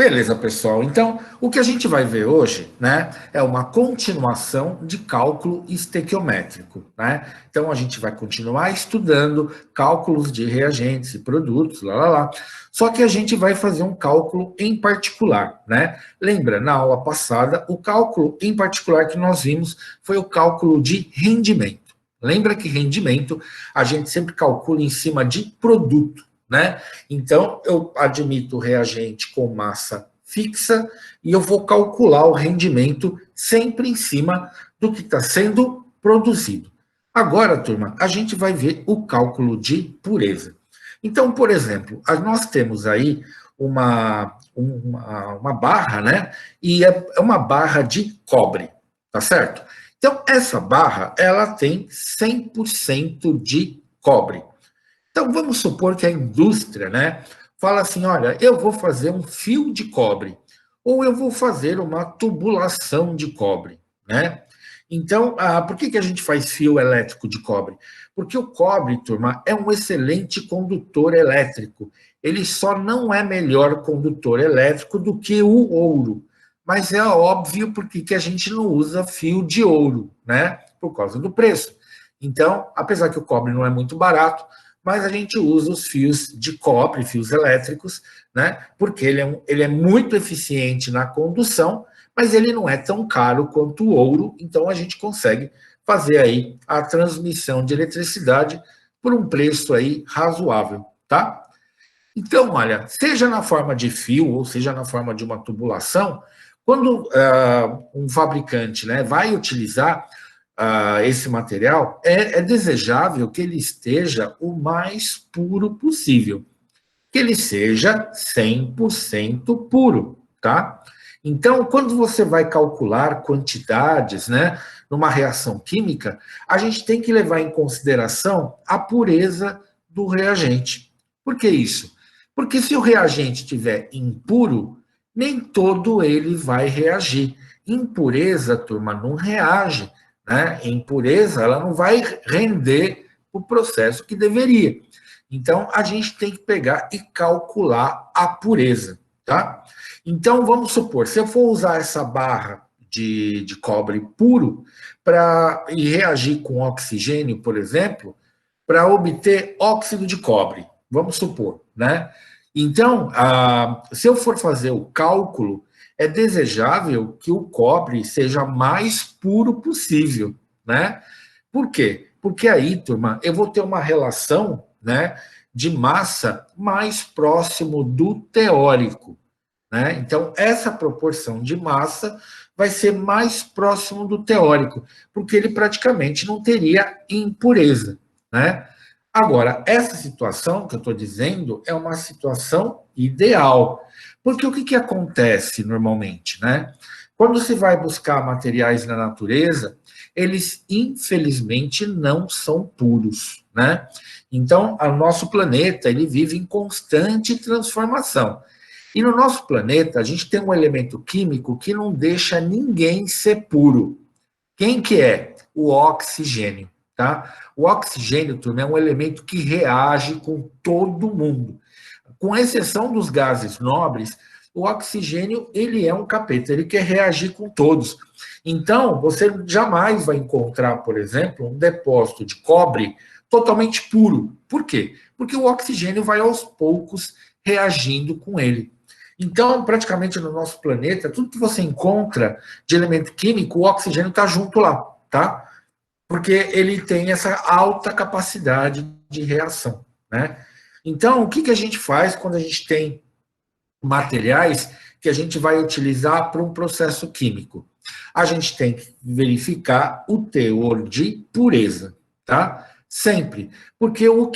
Beleza, pessoal. Então, o que a gente vai ver hoje, né, é uma continuação de cálculo estequiométrico, né? Então, a gente vai continuar estudando cálculos de reagentes e produtos, lá, lá, lá. Só que a gente vai fazer um cálculo em particular, né? Lembra, na aula passada, o cálculo em particular que nós vimos foi o cálculo de rendimento. Lembra que rendimento a gente sempre calcula em cima de produto, né? Então, eu admito o reagente com massa fixa e eu vou calcular o rendimento sempre em cima do que está sendo produzido. Agora, turma, a gente vai ver o cálculo de pureza. Então, por exemplo, nós temos aí uma barra, né? E é uma barra de cobre, tá certo? Então, essa barra, ela tem 100% de cobre. Então, vamos supor que a indústria, né, fala assim, olha, eu vou fazer um fio de cobre, ou eu vou fazer uma tubulação de cobre, né? Então, por que a gente faz fio elétrico de cobre? Porque o cobre, turma, é um excelente condutor elétrico. Ele só não é melhor condutor elétrico do que o ouro. Mas é óbvio porque que a gente não usa fio de ouro, né? Por causa do preço. Então, apesar que o cobre não é muito barato, mas a gente usa os fios de cobre, fios elétricos, né? Porque ele é muito eficiente na condução, mas ele não é tão caro quanto o ouro, então a gente consegue fazer aí a transmissão de eletricidade por um preço aí razoável, tá? Então, olha, seja na forma de fio ou seja na forma de uma tubulação, quando um fabricante, né, vai utilizar esse material, é desejável que ele esteja o mais puro possível, que ele seja 100% puro, tá? Então, quando você vai calcular quantidades, né, numa reação química, a gente tem que levar em consideração a pureza do reagente. Por que isso? Porque se o reagente estiver impuro, nem todo ele vai reagir. Impureza, turma, não reage, né? Impureza, ela não vai render o processo que deveria. Então, a gente tem que pegar e calcular a pureza, tá? Então, vamos supor, se eu for usar essa barra de cobre puro e reagir com oxigênio, por exemplo, para obter óxido de cobre, vamos supor, né? Então, se eu for fazer o cálculo, é desejável que o cobre seja mais puro possível, né? Por quê? Porque aí, turma, eu vou ter uma relação, né, de massa mais próximo do teórico, né? Então, essa proporção de massa vai ser mais próximo do teórico, porque ele praticamente não teria impureza, né? Agora, essa situação que eu estou dizendo é uma situação ideal, porque o que acontece normalmente, né? Quando se vai buscar materiais na natureza, eles infelizmente não são puros, né? Então, o nosso planeta ele vive em constante transformação. E no nosso planeta, a gente tem um elemento químico que não deixa ninguém ser puro. Quem que é? O oxigênio, tá? O oxigênio, turma, é um elemento que reage com todo mundo. Com exceção dos gases nobres, o oxigênio, ele é um capeta, ele quer reagir com todos. Então, você jamais vai encontrar, por exemplo, um depósito de cobre totalmente puro. Por quê? Porque o oxigênio vai aos poucos reagindo com ele. Então, praticamente no nosso planeta, tudo que você encontra de elemento químico, o oxigênio está junto lá, tá? Porque ele tem essa alta capacidade de reação, né? Então, o que a gente faz quando a gente tem materiais que a gente vai utilizar para um processo químico? A gente tem que verificar o teor de pureza, tá? Sempre. Porque o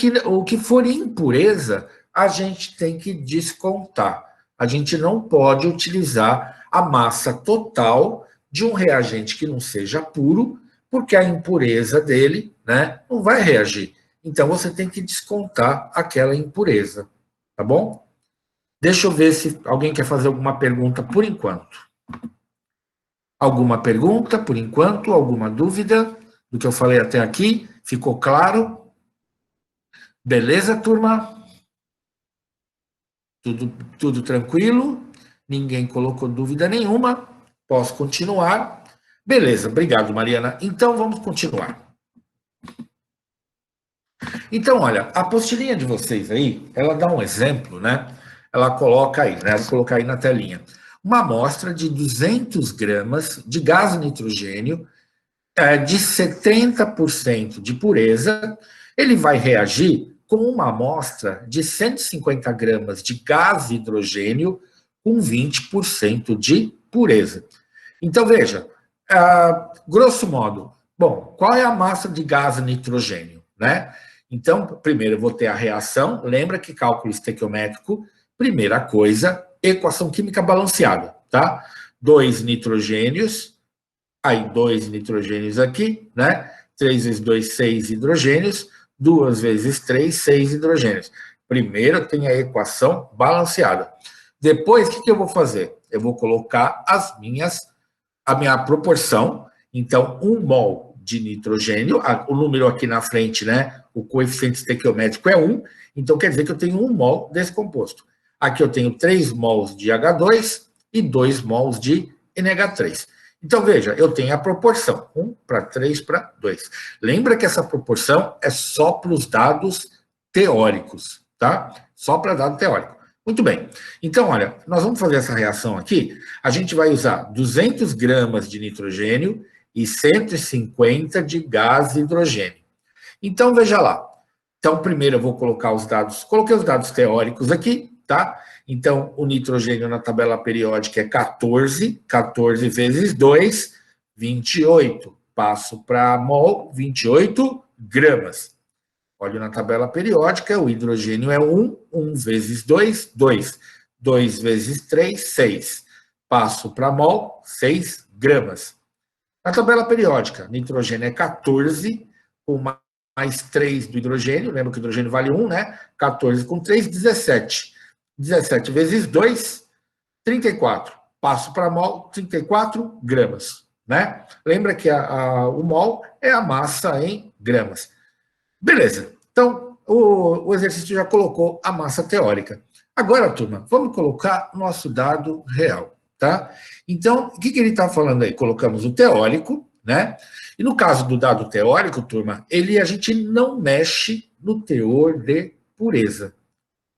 que for impureza, a gente tem que descontar. A gente não pode utilizar a massa total de um reagente que não seja puro, porque a impureza dele, né, não vai reagir. Então você tem que descontar aquela impureza, tá bom? Deixa eu ver se alguém quer fazer alguma pergunta por enquanto. Alguma pergunta por enquanto? Alguma dúvida do que eu falei até aqui? Ficou claro? Beleza, turma? Tudo tranquilo? Ninguém colocou dúvida nenhuma. Posso continuar? Beleza, obrigado, Mariana. Então, vamos continuar. Então, olha, a apostilinha de vocês aí, ela dá um exemplo, né? Ela coloca aí, né? Vou colocar aí na telinha. Uma amostra de 200 gramas de gás nitrogênio de 70% de pureza, ele vai reagir com uma amostra de 150 gramas de gás hidrogênio com 20% de pureza. Então, veja, grosso modo, bom, qual é a massa de gás nitrogênio, né? Então, primeiro eu vou ter a reação, lembra que cálculo estequiométrico, primeira coisa, equação química balanceada, tá? 2 nitrogênios, aí 2 nitrogênios aqui, né? 3 vezes 2, 6 hidrogênios, 2 vezes 3, 6 hidrogênios. Primeiro tem a equação balanceada. Depois, o que eu vou fazer? Eu vou colocar a minha proporção, então 1 mol de nitrogênio, o número aqui na frente, né? O coeficiente estequiométrico é 1, então quer dizer que eu tenho 1 mol desse composto. Aqui eu tenho 3 mols de H2 e 2 mols de NH3. Então, veja, eu tenho a proporção, 1 para 3 para 2. Lembra que essa proporção é só para os dados teóricos, tá? Só para dado teórico. Muito bem. Então, olha, nós vamos fazer essa reação aqui. A gente vai usar 200 gramas de nitrogênio e 150 de gás hidrogênio. Então, veja lá. Então, primeiro eu vou colocar os dados, coloquei os dados teóricos aqui, tá? Então, o nitrogênio na tabela periódica é 14, 14 vezes 2, 28. Passo para mol, 28 gramas. Olho na tabela periódica, o hidrogênio é 1, 1 vezes 2, 2. 2 vezes 3, 6. Passo para mol, 6 gramas. Na tabela periódica, nitrogênio é 14, com mais 3 do hidrogênio, lembra que o hidrogênio vale 1, né? 14 com 3, 17. 17 vezes 2, 34. Passo para mol, 34 gramas, né? Lembra que o mol é a massa em gramas. Beleza. Então, o exercício já colocou a massa teórica. Agora, turma, vamos colocar nosso dado real, tá? Então, o que ele está falando aí? Colocamos o teórico, né? E no caso do dado teórico, turma, a gente não mexe no teor de pureza,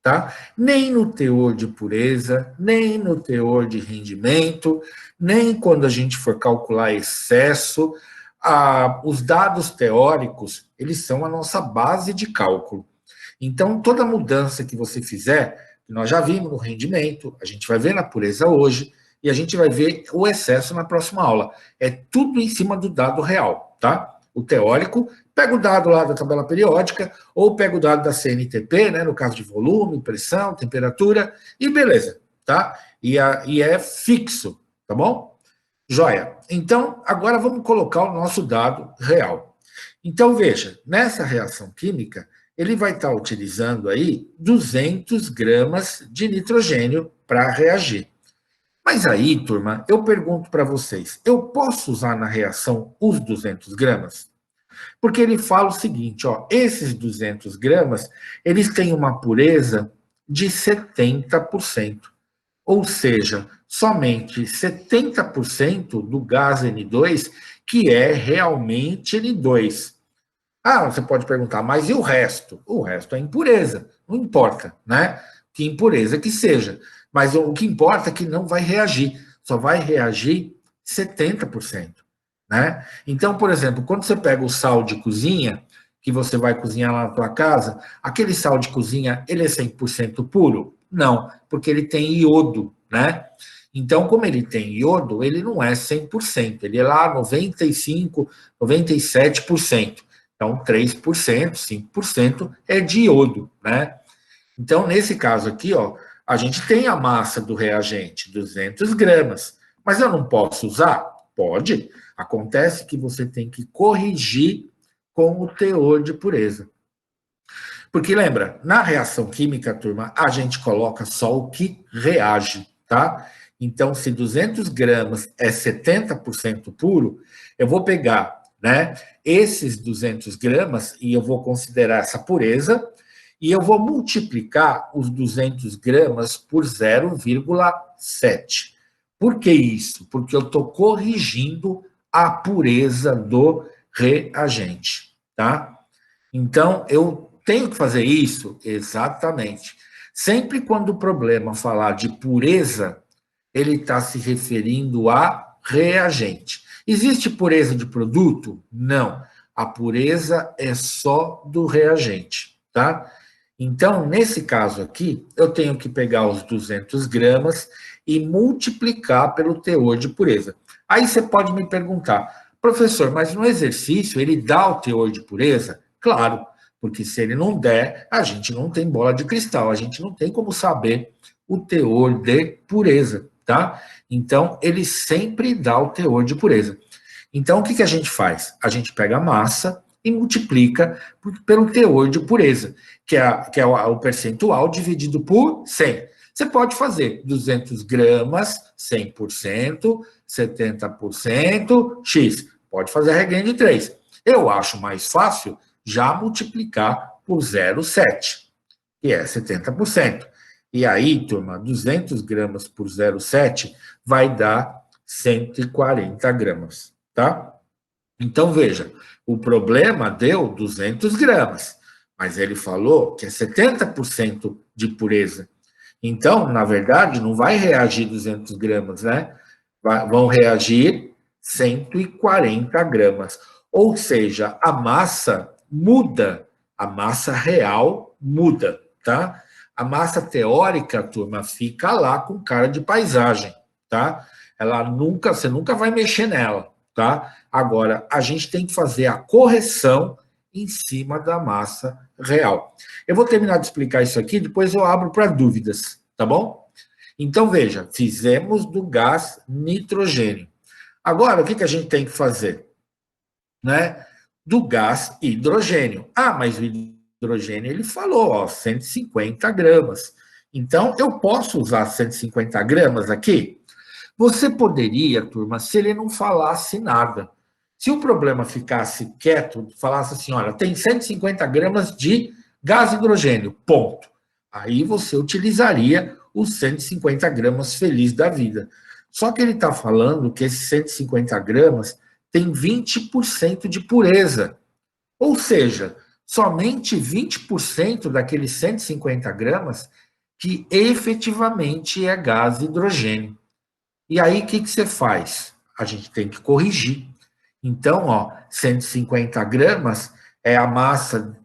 tá? Nem no teor de pureza, nem no teor de rendimento, nem quando a gente for calcular excesso. Os dados teóricos, eles são a nossa base de cálculo. Então, toda mudança que você fizer, nós já vimos no rendimento, a gente vai ver na pureza hoje, e a gente vai ver o excesso na próxima aula. É tudo em cima do dado real, tá? O teórico, pega o dado lá da tabela periódica, ou pega o dado da CNTP, né, no caso de volume, pressão, temperatura, e beleza, tá? E é fixo, tá bom? Joia. Então, agora vamos colocar o nosso dado real. Então, veja, nessa reação química, ele vai estar utilizando aí 200 gramas de nitrogênio para reagir. Mas aí, turma, eu pergunto para vocês, eu posso usar na reação os 200 gramas? Porque ele fala o seguinte, ó, esses 200 gramas, eles têm uma pureza de 70%. Ou seja, somente 70% do gás N2 que é realmente N2. Ah, você pode perguntar, mas e o resto? O resto é impureza, não importa, né? Que impureza que seja. Mas o que importa é que não vai reagir, só vai reagir 70%, né? Então, por exemplo, quando você pega o sal de cozinha, que você vai cozinhar lá na tua casa, aquele sal de cozinha, ele é 100% puro? Não, porque ele tem iodo, né? Então, como ele tem iodo, ele não é 100%, ele é lá 95%, 97%. Então, 3%, 5% é de iodo, né? Então, nesse caso aqui, ó, a gente tem a massa do reagente, 200 gramas. Mas eu não posso usar? Pode. Acontece que você tem que corrigir com o teor de pureza. Porque lembra, na reação química, turma, a gente coloca só o que reage, tá? Então, se 200 gramas é 70% puro, eu vou pegar, né, esses 200 gramas e eu vou considerar essa pureza e eu vou multiplicar os 200 gramas por 0,1. 0,7. Por que isso? Porque eu estou corrigindo a pureza do reagente, tá? Então, eu tenho que fazer isso? Exatamente. Sempre quando o problema falar de pureza, ele está se referindo a reagente. Existe pureza de produto? Não. A pureza é só do reagente, tá? Então, nesse caso aqui, eu tenho que pegar os 200 gramas e multiplicar pelo teor de pureza. Aí você pode me perguntar, professor, mas no exercício ele dá o teor de pureza? Claro, porque se ele não der, a gente não tem bola de cristal, a gente não tem como saber o teor de pureza, tá? Então, ele sempre dá o teor de pureza. Então, o que a gente faz? A gente pega a massa e multiplica pelo teor de pureza, que é o percentual dividido por 100. Você pode fazer 200 gramas, 100%, 70%, X. Pode fazer a regrinha de 3. Eu acho mais fácil já multiplicar por 0,7, que é 70%. E aí, turma, 200 gramas por 0,7 vai dar 140 gramas, tá? Então, veja, o problema deu 200 gramas, mas ele falou que é 70% de pureza. Então, na verdade, não vai reagir 200 gramas, né? Vão reagir 140 gramas. Ou seja, a massa muda, a massa real muda, tá? A massa teórica, turma, fica lá com cara de paisagem, tá? Você nunca vai mexer nela, tá? Agora, a gente tem que fazer a correção em cima da massa real. Eu vou terminar de explicar isso aqui, depois eu abro para dúvidas, tá bom? Então, veja, fizemos do gás nitrogênio. Agora, o que a gente tem que fazer? Né? Do gás hidrogênio. Ah, mas o hidrogênio, ele falou, ó, 150 gramas. Então, eu posso usar 150 gramas aqui? Você poderia, turma, se ele não falasse nada. Se o problema ficasse quieto, falasse assim, olha, tem 150 gramas de gás hidrogênio, ponto. Aí você utilizaria os 150 gramas feliz da vida. Só que ele está falando que esses 150 gramas tem 20% de pureza. Ou seja, somente 20% daqueles 150 gramas que efetivamente é gás hidrogênio. E aí, o que você faz? A gente tem que corrigir. Então, ó, 150 gramas é a massa,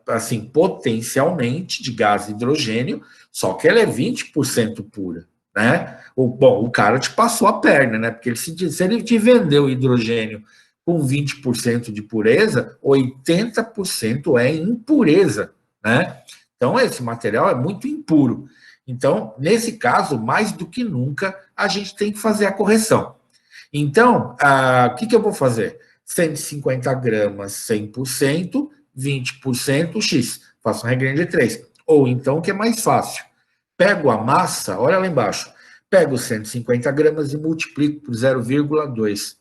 assim, potencialmente de gás hidrogênio, só que ela é 20% pura, né? Bom, o cara te passou a perna, né? Porque se ele te vendeu hidrogênio com 20% de pureza, 80% é impureza, né? Então, esse material é muito impuro. Então, nesse caso, mais do que nunca, a gente tem que fazer a correção. Então, o que eu vou fazer? 150 gramas, 100%, 20% X. Faço uma regrinha de 3. Ou então, o que é mais fácil? Pego a massa, olha lá embaixo, pego 150 gramas e multiplico por 0,2.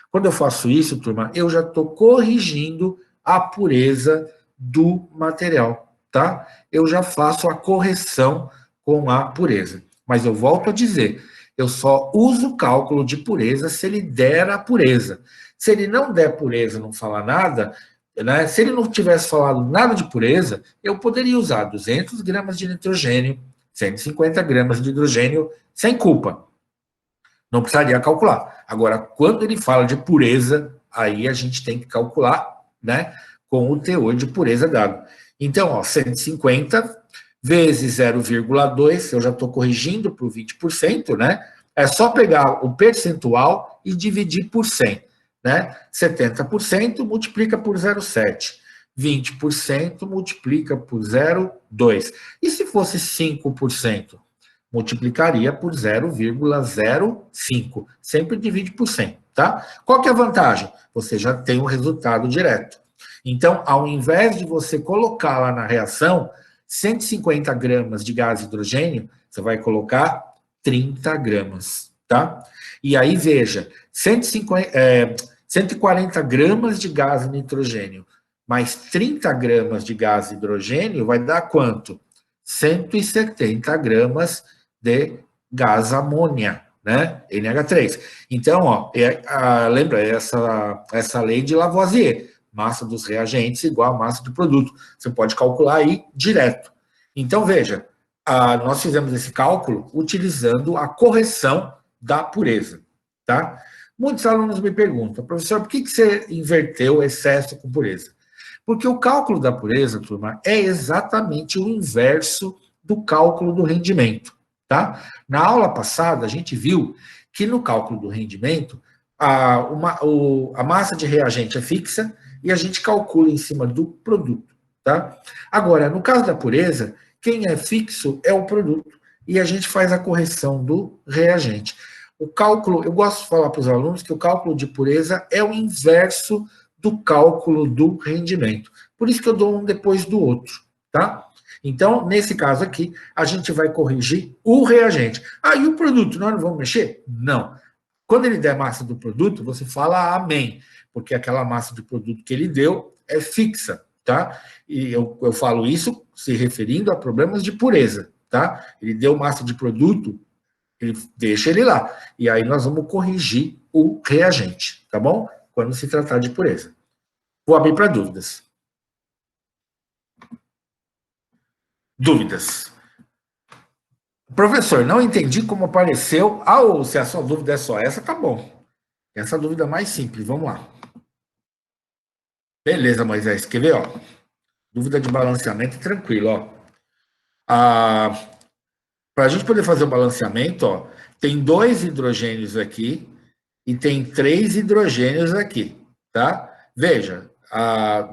Quando eu faço isso, turma, eu já estou corrigindo a pureza do material, tá? Eu já faço a correção com a pureza. Mas eu volto a dizer, eu só uso o cálculo de pureza se ele der a pureza. Se ele não der pureza, não falar nada, né? Se ele não tivesse falado nada de pureza, eu poderia usar 200 gramas de nitrogênio, 150 gramas de hidrogênio, sem culpa. Não precisaria calcular. Agora, quando ele fala de pureza, aí a gente tem que calcular, né, com o teor de pureza dado. Então, ó, 150 vezes 0,2, eu já estou corrigindo para o 20%, né? É só pegar o percentual e dividir por 100, né? 70% multiplica por 0,7. 20% multiplica por 0,2. E se fosse 5%? Multiplicaria por 0,05. Sempre divide por 100, tá? Qual que é a vantagem? Você já tem o resultado direto. Então, ao invés de você colocar lá na reação 150 gramas de gás hidrogênio, você vai colocar 30 gramas, tá? E aí, veja, 140 gramas de gás nitrogênio mais 30 gramas de gás hidrogênio vai dar quanto? 170 gramas de gás amônia, né? NH3. Então, ó, lembra essa lei de Lavoisier, massa dos reagentes igual a massa do produto. Você pode calcular aí direto. Então, veja, nós fizemos esse cálculo utilizando a correção da pureza, tá? Muitos alunos me perguntam, professor, por que você inverteu excesso com pureza? Porque o cálculo da pureza, turma, é exatamente o inverso do cálculo do rendimento, tá? Na aula passada, a gente viu que no cálculo do rendimento, a massa de reagente é fixa e a gente calcula em cima do produto, tá? Agora, no caso da pureza, quem é fixo é o produto e a gente faz a correção do reagente. O cálculo, eu gosto de falar para os alunos que o cálculo de pureza é o inverso do cálculo do rendimento. Por isso que eu dou um depois do outro, tá? Então, nesse caso aqui, a gente vai corrigir o reagente. E o produto, nós não vamos mexer? Não. Quando ele der massa do produto, você fala amém, porque aquela massa do produto que ele deu é fixa, tá? E eu falo isso se referindo a problemas de pureza, tá? Ele deu massa de produto, ele deixa ele lá. E aí nós vamos corrigir o reagente, tá bom? Quando se tratar de pureza. Vou abrir para dúvidas. Dúvidas. Professor, não entendi como apareceu. Ou se a sua dúvida é só essa, tá bom. Essa dúvida mais simples, vamos lá. Beleza, Moisés, quer ver, ó? Dúvida de balanceamento, tranquilo, ó. Para a gente poder fazer o balanceamento, ó, tem 2 hidrogênios aqui e tem 3 hidrogênios aqui, tá? Veja,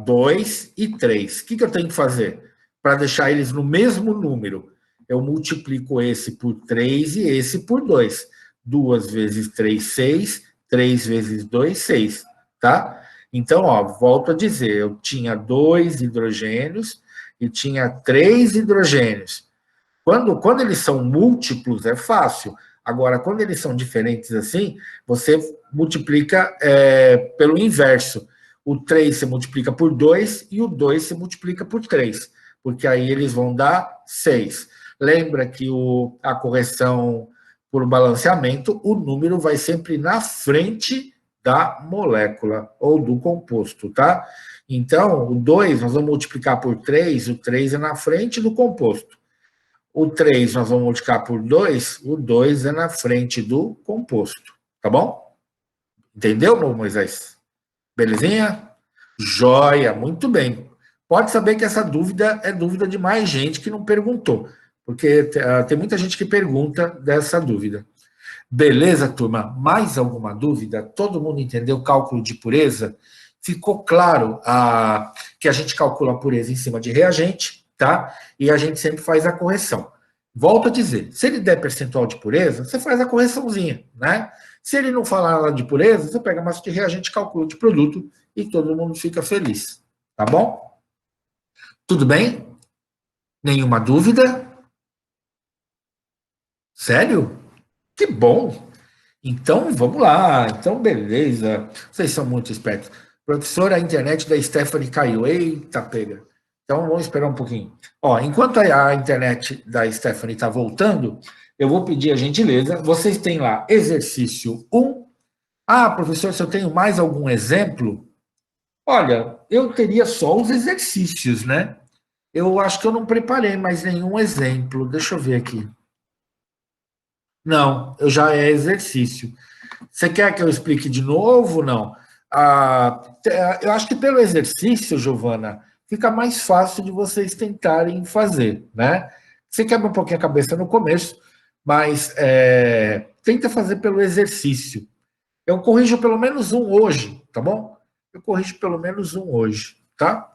2 e 3. O que eu tenho que fazer? Para deixar eles no mesmo número, eu multiplico esse por 3 e esse por 2. 2 vezes 3, 6. 3 vezes 2, 6, tá? Então, ó, volto a dizer, eu tinha 2 hidrogênios e tinha 3 hidrogênios. Quando eles são múltiplos, é fácil. Agora, quando eles são diferentes assim, você multiplica pelo inverso. O 3 você multiplica por 2 e o 2 você multiplica por 3, porque aí eles vão dar 6. Lembra que a correção por balanceamento, o número vai sempre na frente da molécula ou do composto, tá? Então, o 2 nós vamos multiplicar por 3, o 3 é na frente do composto. O 3 nós vamos multiplicar por 2, o 2 é na frente do composto, tá bom? Entendeu, Moisés? Belezinha? Joia, muito bem. Pode saber que essa dúvida é dúvida de mais gente que não perguntou, porque tem muita gente que pergunta dessa dúvida. Beleza, turma? Mais alguma dúvida? Todo mundo entendeu o cálculo de pureza? Ficou claro que a gente calcula a pureza em cima de reagente, tá? E a gente sempre faz a correção. Volto a dizer, se ele der percentual de pureza, você faz a correçãozinha, né? Se ele não falar nada de pureza, você pega a massa de reagente, calcula de produto e todo mundo fica feliz, tá bom? Tudo bem? Nenhuma dúvida? Sério? Que bom! Então, vamos lá. Então, beleza. Vocês são muito espertos. Professora, a internet da Stephanie caiu. Eita, pega. Então, vamos esperar um pouquinho. Ó, enquanto a internet da Stephanie está voltando, eu vou pedir a gentileza. Vocês têm lá exercício 1. Professor, se eu tenho mais algum exemplo? Olha, eu teria só os exercícios, né? Eu acho que eu não preparei mais nenhum exemplo. Deixa eu ver aqui. Não, eu já é exercício. Você quer que eu explique de novo? Não. Eu acho que pelo exercício, Giovana, fica mais fácil de vocês tentarem fazer, né? Você quebra um pouquinho a cabeça no começo, mas tenta fazer pelo exercício. Eu corrijo pelo menos um hoje, tá bom? Eu corrijo pelo menos um hoje, tá?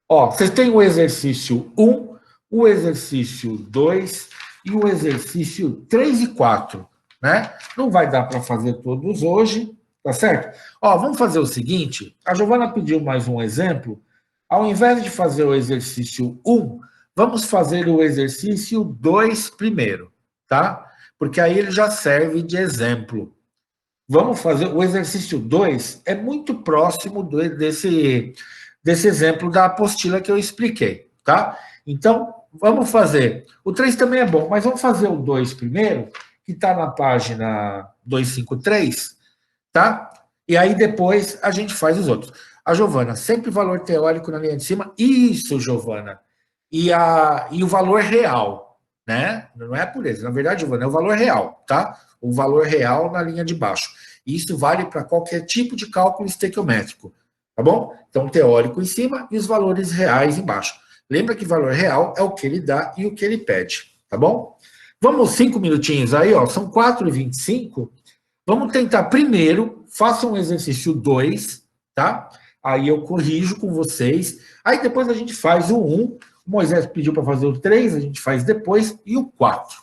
Ó, vocês têm o exercício 1, o exercício 2 e o exercício 3 e 4, né? Não vai dar para fazer todos hoje, tá certo? Ó, vamos fazer o seguinte, a Giovana pediu mais um exemplo. Ao invés de fazer o exercício 1, vamos fazer o exercício 2 primeiro, tá? Porque aí ele já serve de exemplo. Vamos fazer o exercício 2, é muito próximo desse exemplo da apostila que eu expliquei, tá? Então, vamos fazer. O 3 também é bom, mas vamos fazer o 2 primeiro, que está na página 253, tá? E aí depois a gente faz os outros. A Giovana, sempre valor teórico na linha de cima. Isso, Giovana. E o valor real, né? Não é a pureza. Na verdade, Giovana, é o valor real, tá? O valor real na linha de baixo. Isso vale para qualquer tipo de cálculo estequiométrico, tá bom? Então, teórico em cima e os valores reais embaixo. Lembra que valor real é o que ele dá e o que ele pede, tá bom? Vamos 5 minutinhos aí, ó. São 4h25. Vamos tentar primeiro, faça um exercício 2, tá? Aí eu corrijo com vocês. Aí depois a gente faz o 1. O Moisés pediu para fazer o 3, a gente faz depois, e o 4.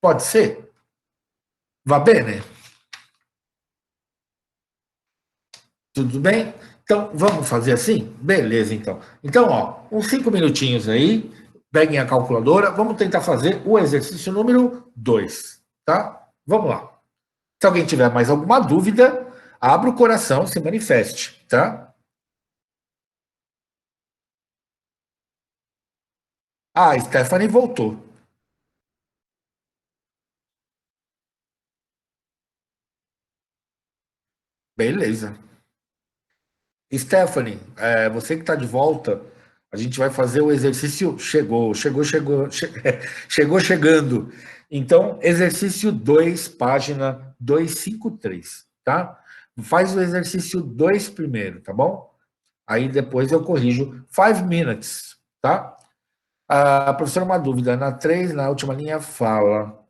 Pode ser? Vá bem, né? Tudo bem? Então, vamos fazer assim? Beleza, então. Então, ó, uns 5 minutinhos aí, peguem a calculadora, vamos tentar fazer o exercício número 2, tá? Vamos lá. Se alguém tiver mais alguma dúvida, abra o coração, se manifeste, tá? Ah, a Stephanie voltou. Beleza. Stephanie, você que está de volta, a gente vai fazer o exercício. Chegou chegando. Então, exercício 2, página 253, tá? Faz o exercício 2 primeiro, tá bom? Aí depois eu corrijo. 5 minutes, tá? A professora, uma dúvida. Na 3, na última linha, fala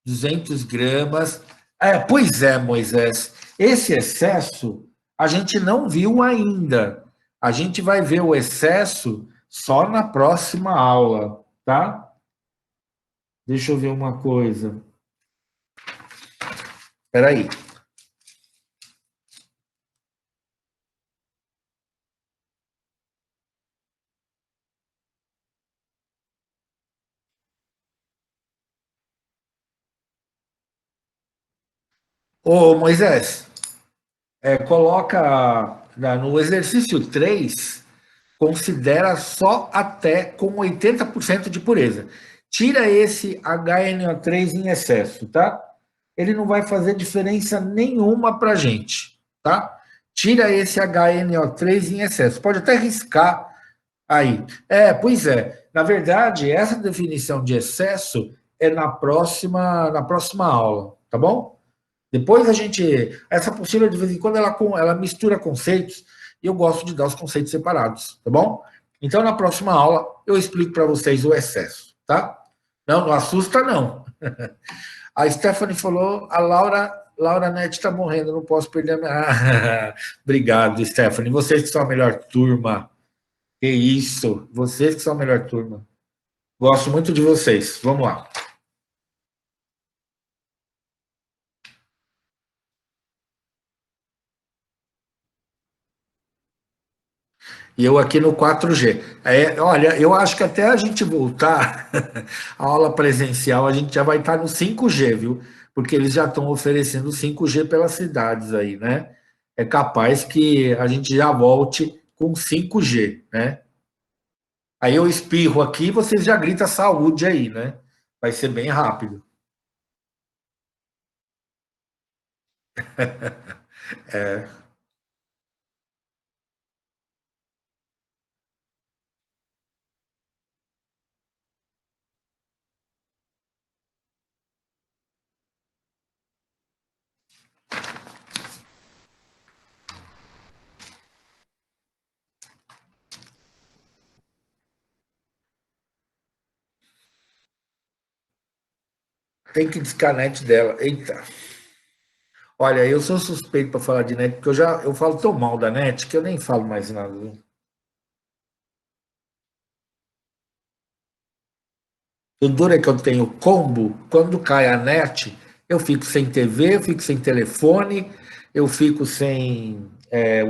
200 gramas. Pois é, Moisés. Esse excesso a gente não viu ainda. A gente vai ver o excesso só na próxima aula, tá? Deixa eu ver uma coisa. Espera aí. Ô, Moisés, coloca no exercício 3, considera só até com 80% de pureza. Tira esse HNO3 em excesso, tá? Ele não vai fazer diferença nenhuma para a gente, tá? Tira esse HNO3 em excesso. Pode até riscar aí. Pois é. Na verdade, essa definição de excesso é na próxima aula, tá bom? Depois a gente. Essa apostila, de vez em quando, ela mistura conceitos e eu gosto de dar os conceitos separados, tá bom? Então, na próxima aula, eu explico para vocês o excesso, tá? Não, não assusta, não. A Stephanie falou, Laura Nete está morrendo, não posso perder a minha. Obrigado, Stephanie. Vocês que são a melhor turma. Que isso, vocês que são a melhor turma. Gosto muito de vocês. Vamos lá. E eu aqui no 4G. Olha, eu acho que até a gente voltar à aula presencial, a gente já vai estar no 5G, viu? Porque eles já estão oferecendo 5G pelas cidades aí, né? É capaz que a gente já volte com 5G, né? Aí eu espirro aqui, vocês já gritam saúde aí, né? Vai ser bem rápido. Tem que descar a net dela. Eita. Olha, eu sou suspeito para falar de net, porque eu falo tão mal da net que eu nem falo mais nada, viu? O duro é que eu tenho combo, quando cai a net, eu fico sem TV, eu fico sem telefone, eu fico sem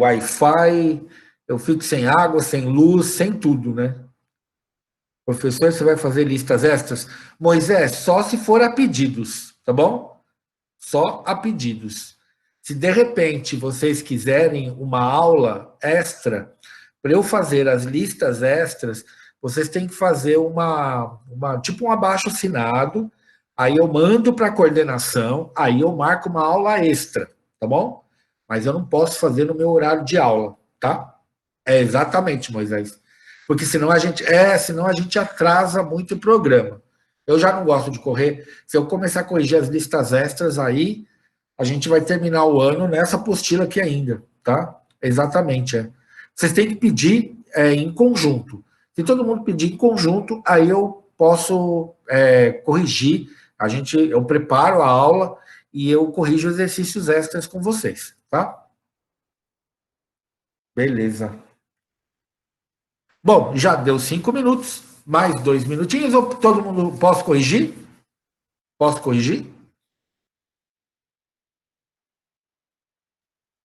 Wi-Fi, eu fico sem água, sem luz, sem tudo, né? Professor, você vai fazer listas extras? Moisés, só se for a pedidos, tá bom? Só a pedidos. Se de repente vocês quiserem uma aula extra, para eu fazer as listas extras, vocês têm que fazer tipo um abaixo-assinado aí eu mando para a coordenação, aí eu marco uma aula extra, tá bom? Mas eu não posso fazer no meu horário de aula, tá? É exatamente, Moisés. Porque senão a gente atrasa muito o programa. Eu já não gosto de correr. Se eu começar a corrigir as listas extras, aí a gente vai terminar o ano nessa apostila aqui ainda, tá? Exatamente, é. Vocês têm que pedir em conjunto. Se todo mundo pedir em conjunto, aí eu posso corrigir. Eu preparo a aula e eu corrijo exercícios extras com vocês, tá? Beleza. Bom, já deu 5 minutos, mais 2 minutinhos. Ou todo mundo posso corrigir? Posso corrigir?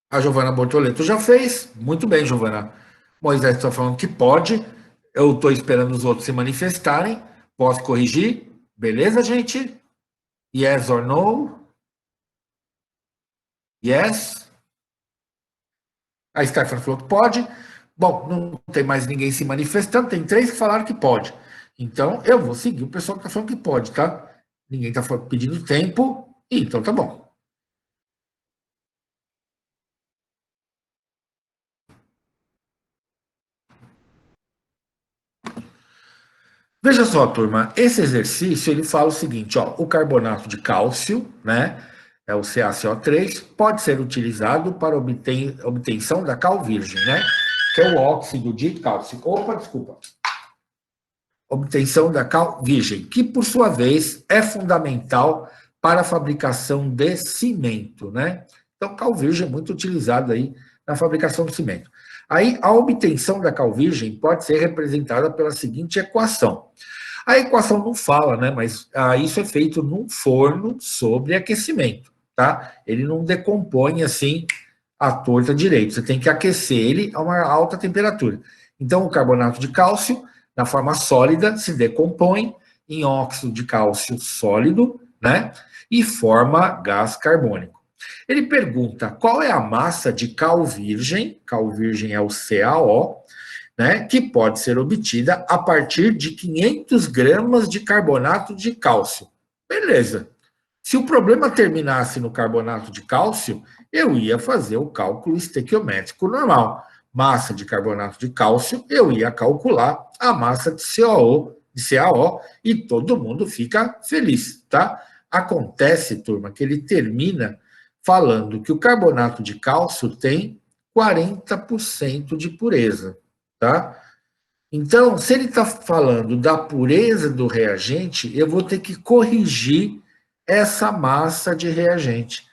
A Giovana Bortoleto já fez. Muito bem, Giovana. Moisés está falando que pode. Eu estou esperando os outros se manifestarem. Posso corrigir? Beleza, gente? Yes or no? Yes? A Stephanie falou que pode. Bom, não tem mais ninguém se manifestando. Tem 3 que falaram que pode. Então, eu vou seguir o pessoal que está falando que pode, tá? Ninguém está pedindo tempo. Então, tá bom. Veja só, turma, esse exercício ele fala o seguinte, ó, o carbonato de cálcio, né, é o CaCO3, pode ser utilizado para obtenção da cal virgem, né, que é o óxido de cálcio. Opa, desculpa. Obtenção da cal virgem, que por sua vez é fundamental para a fabricação de cimento, né? Então, cal virgem é muito utilizado aí na fabricação do cimento. Aí, a obtenção da cal virgem pode ser representada pela seguinte equação. A equação não fala, né? Mas isso é feito num forno sobre aquecimento, tá? Ele não decompõe assim à torta direito. Você tem que aquecer ele a uma alta temperatura. Então, o carbonato de cálcio, na forma sólida, se decompõe em óxido de cálcio sólido, né? E forma gás carbônico. Ele pergunta qual é a massa de cal virgem é o CaO, né, que pode ser obtida a partir de 500 gramas de carbonato de cálcio. Beleza. Se o problema terminasse no carbonato de cálcio, eu ia fazer o cálculo estequiométrico normal. Massa de carbonato de cálcio, eu ia calcular a massa de CaO, e todo mundo fica feliz, tá? Acontece, turma, que ele termina falando que o carbonato de cálcio tem 40% de pureza, tá? Então, se ele está falando da pureza do reagente, eu vou ter que corrigir essa massa de reagente.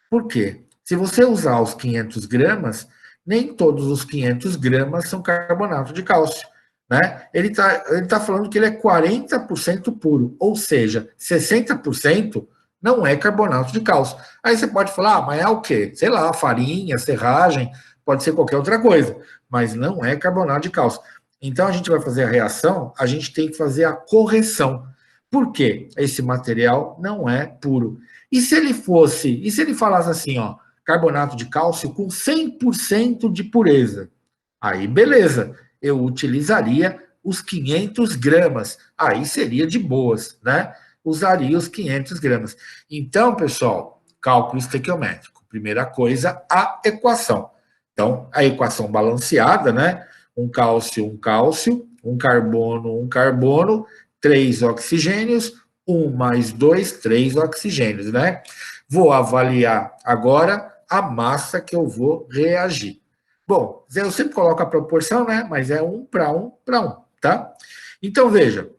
Por quê? Se você usar os 500 gramas, nem todos os 500 gramas são carbonato de cálcio. Né? Ele tá falando que ele é 40% puro, ou seja, 60% não é carbonato de cálcio. Aí você pode falar, mas é o quê? Sei lá, farinha, serragem, pode ser qualquer outra coisa, mas não é carbonato de cálcio. Então a gente vai fazer a reação, a gente tem que fazer a correção. Por quê? Esse material não é puro. E se ele falasse assim, ó, carbonato de cálcio com 100% de pureza? Aí beleza, eu utilizaria os 500 gramas, aí seria de boas, né? Usaria os 500 gramas. Então, pessoal, cálculo estequiométrico. Primeira coisa, a equação. Então, a equação balanceada, né? Um cálcio, um carbono, 3 oxigênios, 1 mais 2, 3 oxigênios, né? Vou avaliar agora a massa que eu vou reagir. Bom, eu sempre coloco a proporção, né? Mas é 1 para 1 para 1, tá? Então, veja,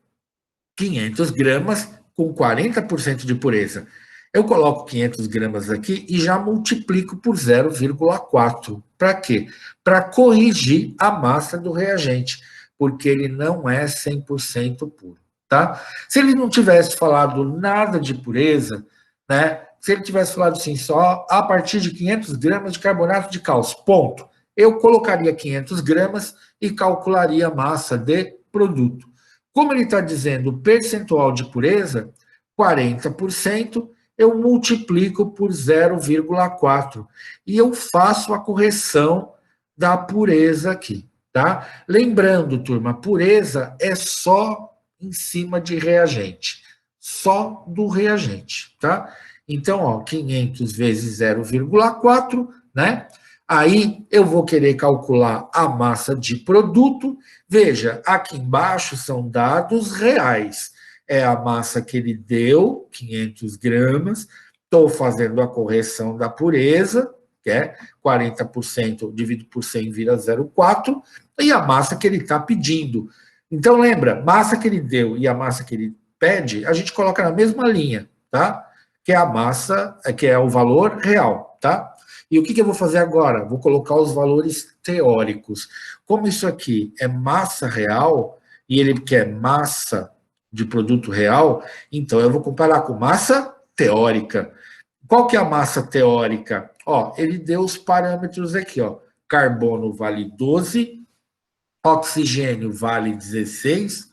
500 gramas com 40% de pureza. Eu coloco 500 gramas aqui e já multiplico por 0,4. Para quê? Para corrigir a massa do reagente, porque ele não é 100% puro, tá? Se ele não tivesse falado nada de pureza, né? Se ele tivesse falado assim, só a partir de 500 gramas de carbonato de cálcio, ponto. Eu colocaria 500 gramas e calcularia a massa de produto. Como ele está dizendo o percentual de pureza, 40%, eu multiplico por 0,4 e eu faço a correção da pureza aqui, tá? Lembrando, turma, pureza é só em cima de reagente. só do reagente, tá? Então, ó, 500 vezes 0,4, né? Aí eu vou querer calcular a massa de produto. Veja, aqui embaixo são dados reais. É a massa que ele deu, 500 gramas. Estou fazendo a correção da pureza, que é 40% dividido por 100 vira 0,4, e a massa que ele está pedindo. Então, lembra, massa que ele deu e a massa que ele pede, a gente coloca na mesma linha, tá? Que é a massa, que é o valor real, tá? E o que eu vou fazer agora? Vou colocar os valores teóricos. Como isso aqui é massa real, e ele quer massa de produto real, então eu vou comparar com massa teórica. Qual que é a massa teórica? Ó, ele deu os parâmetros aqui, ó. Carbono vale 12, oxigênio vale 16,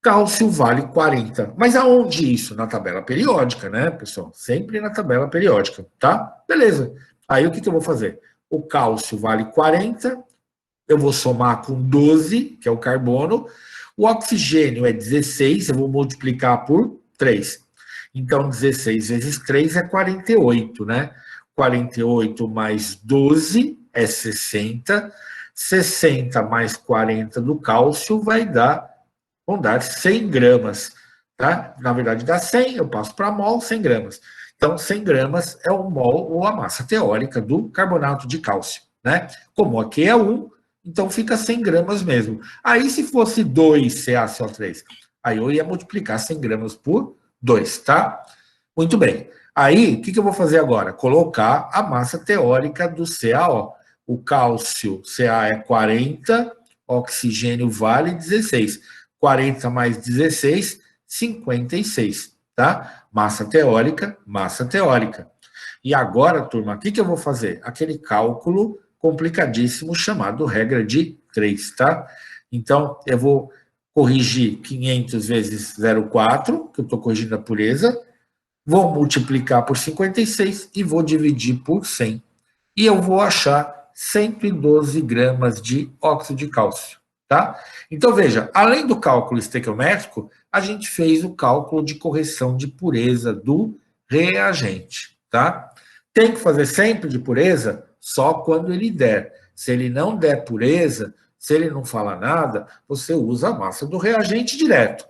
cálcio vale 40. Mas aonde isso? Na tabela periódica, né, pessoal? Sempre na tabela periódica, tá? Beleza. Aí o que eu vou fazer? O cálcio vale 40, eu vou somar com 12, que é o carbono. O oxigênio é 16, eu vou multiplicar por 3. Então, 16 vezes 3 é 48, né? 48 mais 12 é 60. 60 mais 40 do cálcio vão dar 100 gramas, tá? Na verdade, dá 100, eu passo para mol, 100 gramas. Então, 100 gramas é o mol ou a massa teórica do carbonato de cálcio, né? Como aqui é 1, então fica 100 gramas mesmo. Aí, se fosse 2 CaCO3, aí eu ia multiplicar 100 gramas por 2, tá? Muito bem. Aí, o que eu vou fazer agora? Colocar a massa teórica do Ca, ó. O cálcio, Ca é 40, oxigênio vale 16. 40 mais 16, 56, tá? Massa teórica, massa teórica. E agora, turma, o que eu vou fazer? Aquele cálculo complicadíssimo chamado regra de 3, tá? Então, eu vou corrigir 500 vezes 0,4, que eu estou corrigindo a pureza, vou multiplicar por 56 e vou dividir por 100. E eu vou achar 112 gramas de óxido de cálcio, tá? Então, veja, além do cálculo estequiométrico, a gente fez o cálculo de correção de pureza do reagente, tá? Tem que fazer sempre de pureza só quando ele der. Se ele não der pureza, se ele não falar nada, você usa a massa do reagente direto.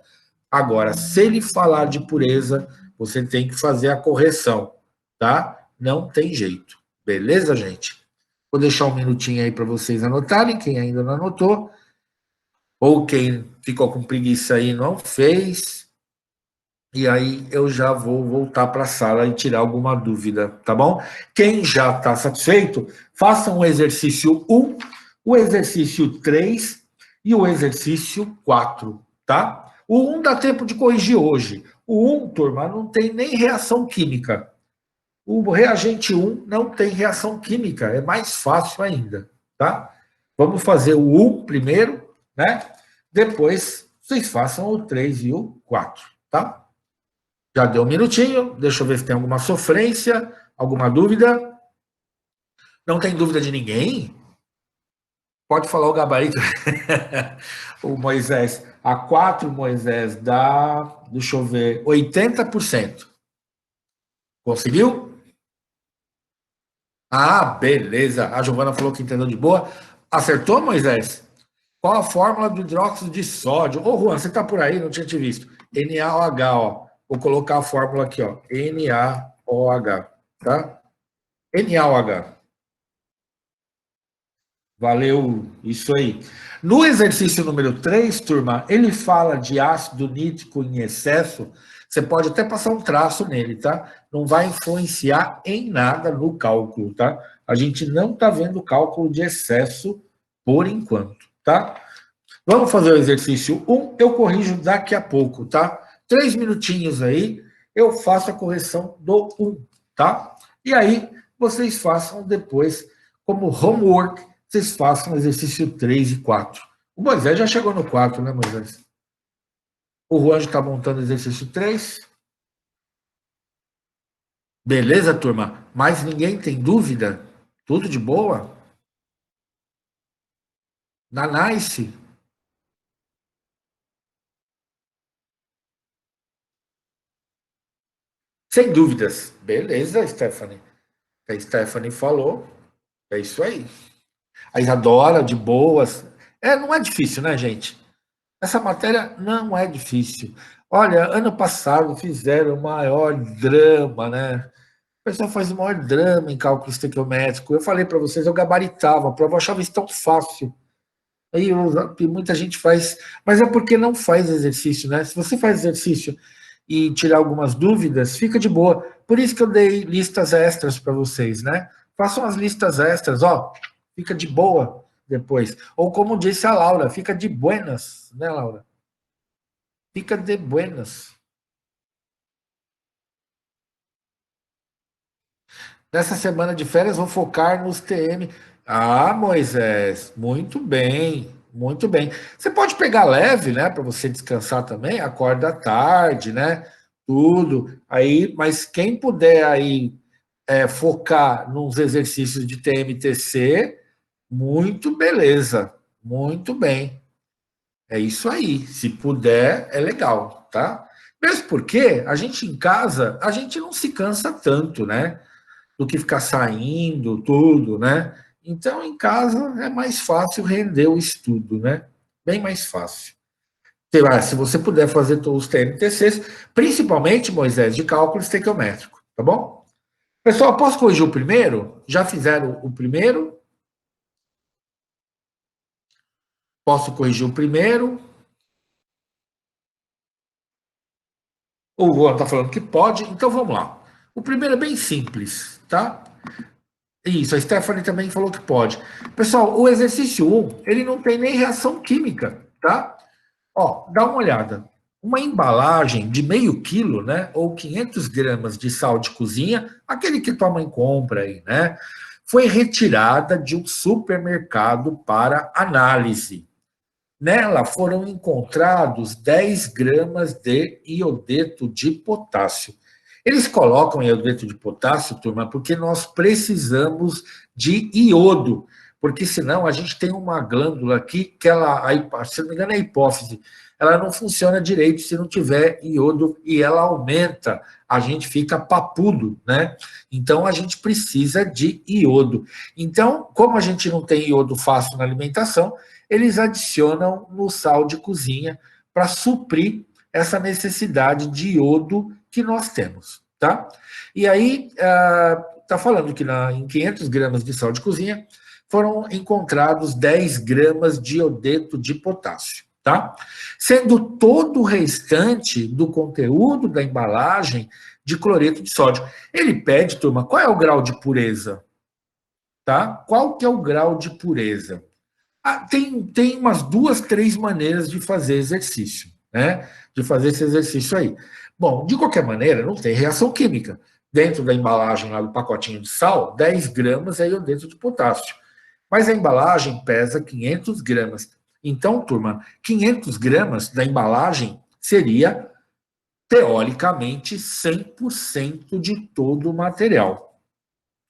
Agora, se ele falar de pureza, você tem que fazer a correção, tá? Não tem jeito. Beleza, gente? Vou deixar um minutinho aí para vocês anotarem, quem ainda não anotou, ou quem ficou com preguiça aí e não fez. E aí eu já vou voltar para a sala e tirar alguma dúvida, tá bom? Quem já está satisfeito, faça o exercício 1, o exercício 3 e o exercício 4, tá? O 1 dá tempo de corrigir hoje. O 1, turma, não tem nem reação química. O reagente 1 não tem reação química, é mais fácil ainda, tá? Vamos fazer o 1 primeiro, né? Depois vocês façam o 3 e o 4, tá? Já deu um minutinho, deixa eu ver se tem alguma sofrência, alguma dúvida. Não tem dúvida de ninguém? Pode falar o gabarito. O Moisés, a 4, Moisés, dá, deixa eu ver, 80%. Conseguiu? Ah, beleza. A Giovana falou que entendeu de boa. Acertou, Moisés? Qual a fórmula do hidróxido de sódio? Ô, Juan, você está por aí? Não tinha te visto. NaOH, ó. Vou colocar a fórmula aqui, ó. NaOH, tá? NaOH. Valeu, isso aí. No exercício número 3, turma, ele fala de ácido nítrico em excesso. Você pode até passar um traço nele, tá? Não vai influenciar em nada no cálculo, tá? A gente não está vendo cálculo de excesso por enquanto, tá? Vamos fazer o exercício 1, eu corrijo daqui a pouco, tá? 3 minutinhos aí, eu faço a correção do 1, tá? E aí, vocês façam depois, como homework, vocês façam o exercício 3 e 4. O Moisés já chegou no 4, né, Moisés? O Juan está montando o exercício 3. Beleza, turma? Mais ninguém tem dúvida? Tudo de boa? Na Nice? Sem dúvidas. Beleza, Stephanie. A Stephanie falou. É isso aí. A Isadora, de boas. Não é difícil, né, gente? Essa matéria não é difícil. Olha, ano passado fizeram o maior drama, né? O pessoal faz o maior drama em cálculo estequiométrico. Eu falei para vocês, eu gabaritava a prova, eu achava isso tão fácil. Muita gente faz, mas é porque não faz exercício, né? Se você faz exercício e tirar algumas dúvidas, fica de boa. Por isso que eu dei listas extras para vocês, né? Façam as listas extras, ó, fica de boa depois. Ou como disse a Laura, fica de buenas, né, Laura? Fica de buenas. Nessa semana de férias, vou focar nos TM. Ah, Moisés, muito bem, muito bem. Você pode pegar leve, né, para você descansar também, acorda tarde, né, tudo. Aí, mas quem puder aí focar nos exercícios de TMTC, muito beleza, muito bem. É isso aí. Se puder, é legal, tá? Mesmo porque a gente em casa, a gente não se cansa tanto, né? Do que ficar saindo, tudo, né? Então, em casa é mais fácil render o estudo, né? Bem mais fácil. Se você puder fazer todos os TNTCs, principalmente, Moisés, de cálculo estequiométrico, tá bom? Pessoal, posso corrigir o primeiro? Já fizeram o primeiro? Posso corrigir o primeiro? O Juan está falando que pode, então vamos lá. O primeiro é bem simples, tá? Isso, a Stephanie também falou que pode. Pessoal, o exercício um ele não tem nem reação química, tá? Ó, dá uma olhada. Uma embalagem de meio quilo, né, ou 500 gramas de sal de cozinha, aquele que tua mãe compra aí, né, foi retirada de um supermercado para análise. Nela foram encontrados 10 gramas de iodeto de potássio. Eles colocam iodeto de potássio, turma, porque nós precisamos de iodo, porque senão a gente tem uma glândula aqui que ela, se não me engano, é a hipófise, ela não funciona direito se não tiver iodo e ela aumenta, a gente fica papudo, né? Então a gente precisa de iodo. Então, como a gente não tem iodo fácil na alimentação, eles adicionam no sal de cozinha para suprir essa necessidade de iodo que nós temos, tá? E aí, está falando que em 500 gramas de sal de cozinha foram encontrados 10 gramas de iodeto de potássio, tá? Sendo todo o restante do conteúdo da embalagem de cloreto de sódio. Ele pede, turma, qual é o grau de pureza? Tá? Qual que é o grau de pureza? Tem umas duas, três maneiras de fazer exercício, né? De fazer esse exercício aí. Bom, de qualquer maneira, não tem reação química. Dentro da embalagem lá do pacotinho de sal, 10 gramas é iodeto de potássio. Mas a embalagem pesa 500 gramas. Então, turma, 500 gramas da embalagem seria, teoricamente, 100% de todo o material.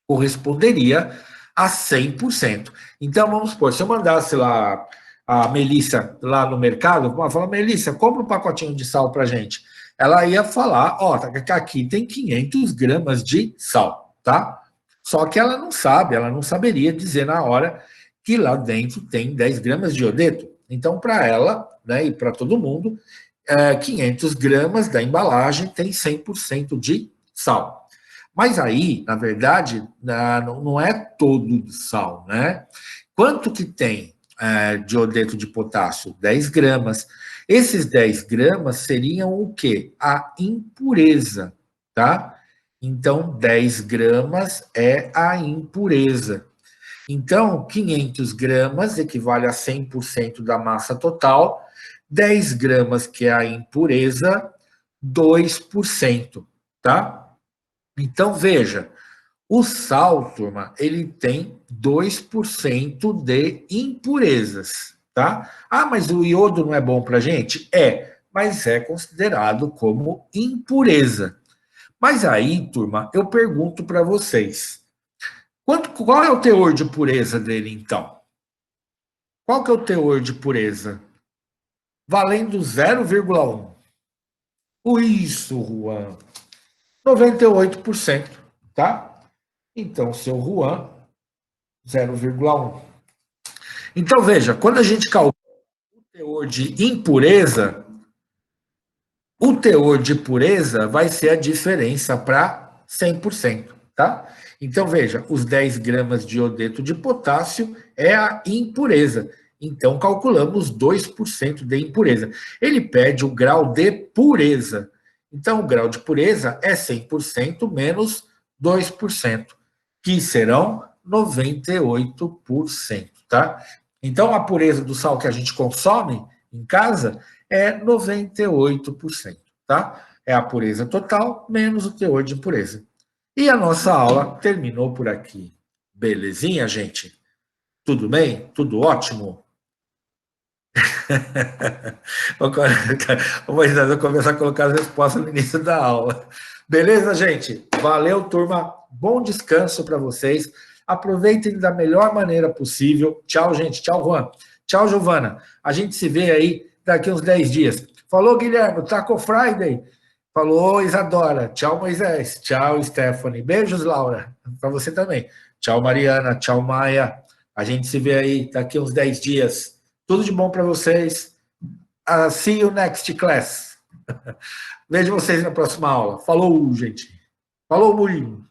Corresponderia a 100%. Então, vamos supor, se eu mandasse lá a Melissa lá no mercado, falar, Melissa, compra um pacotinho de sal para gente. Ela ia falar, ó, aqui tem 500 gramas de sal, tá? Só que ela não sabe, ela não saberia dizer na hora que lá dentro tem 10 gramas de iodeto. Então, para ela, né, e para todo mundo, 500 gramas da embalagem tem 100% de sal. Mas aí, na verdade, não é todo de sal, né? Quanto que tem de iodeto de potássio? 10 gramas. Esses 10 gramas seriam o quê? A impureza, tá? Então, 10 gramas é a impureza. Então, 500 gramas equivale a 100% da massa total, 10 gramas, que é a impureza, 2%, tá? Então, veja, o sal, turma, ele tem 2% de impurezas, tá? Ah, mas o iodo não é bom para gente? É, mas é considerado como impureza. Mas aí, turma, eu pergunto para vocês, qual é o teor de pureza dele, então? Qual que é o teor de pureza? Valendo 0,1. Isso, Juan. 98%, tá? Então, seu Juan, 0,1. Então, veja, quando a gente calcula o teor de impureza, o teor de pureza vai ser a diferença para 100%, tá? Então, veja, os 10 gramas de iodeto de potássio é a impureza. Então, calculamos 2% de impureza. Ele pede o grau de pureza. Então, o grau de pureza é 100% menos 2%, que serão 98%, tá? Então, a pureza do sal que a gente consome em casa é 98%, tá? É a pureza total menos o teor de impureza. E a nossa aula terminou por aqui. Belezinha, gente? Tudo bem? Tudo ótimo? Vou começar a colocar as respostas no início da aula. Beleza, gente? Valeu, turma. Bom descanso para vocês. Aproveitem da melhor maneira possível. Tchau, gente. Tchau, Juan. Tchau, Giovana. A gente se vê aí daqui uns 10 dias. Falou, Guilherme. Taco Friday. Falou, Isadora. Tchau, Moisés. Tchau, Stephanie. Beijos, Laura. Para você também. Tchau, Mariana. Tchau, Maia. A gente se vê aí daqui uns 10 dias. Tudo de bom para vocês. See you next class. Vejo vocês na próxima aula. Falou, gente. Falou, Murilo.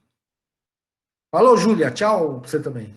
Falou, Júlia. Tchau, você também.